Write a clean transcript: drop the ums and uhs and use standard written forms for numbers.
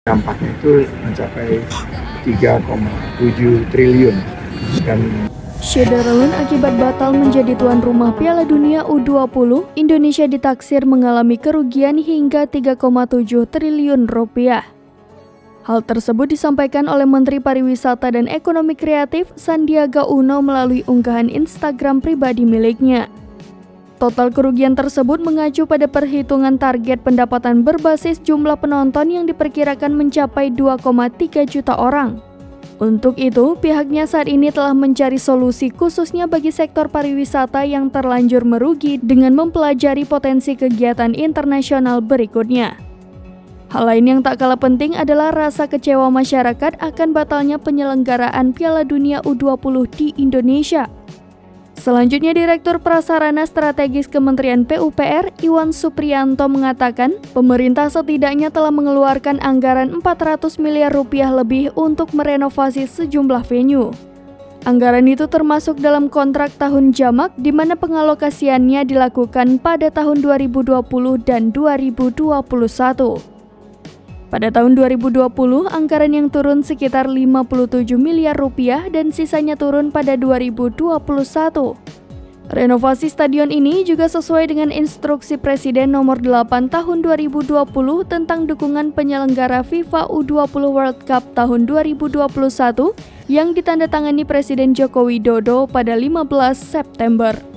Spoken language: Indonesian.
Dampaknya itu mencapai 3,7 triliun dan Syederalun akibat batal menjadi tuan rumah Piala Dunia U20, Indonesia ditaksir mengalami kerugian hingga 3,7 triliun rupiah. Hal tersebut disampaikan oleh Menteri Pariwisata dan Ekonomi Kreatif Sandiaga Uno melalui unggahan Instagram pribadi miliknya. Total kerugian tersebut mengacu pada perhitungan target pendapatan berbasis jumlah penonton yang diperkirakan mencapai 2,3 juta orang. Untuk itu, pihaknya saat ini telah mencari solusi khususnya bagi sektor pariwisata yang terlanjur merugi dengan mempelajari potensi kegiatan internasional berikutnya. Hal lain yang tak kalah penting adalah rasa kecewa masyarakat akan batalnya penyelenggaraan Piala Dunia U20 di Indonesia. Selanjutnya, Direktur Prasarana Strategis Kementerian PUPR, Iwan Supriyanto mengatakan, pemerintah setidaknya telah mengeluarkan anggaran 400 miliar rupiah lebih untuk merenovasi sejumlah venue. Anggaran itu termasuk dalam kontrak tahun jamak di mana pengalokasiannya dilakukan pada tahun 2020 dan 2021. Pada tahun 2020, anggaran yang turun sekitar 57 miliar rupiah dan sisanya turun pada 2021. Renovasi stadion ini juga sesuai dengan instruksi Presiden nomor 8 tahun 2020 tentang dukungan penyelenggara FIFA U20 World Cup tahun 2021 yang ditandatangani Presiden Joko Widodo pada 15 September.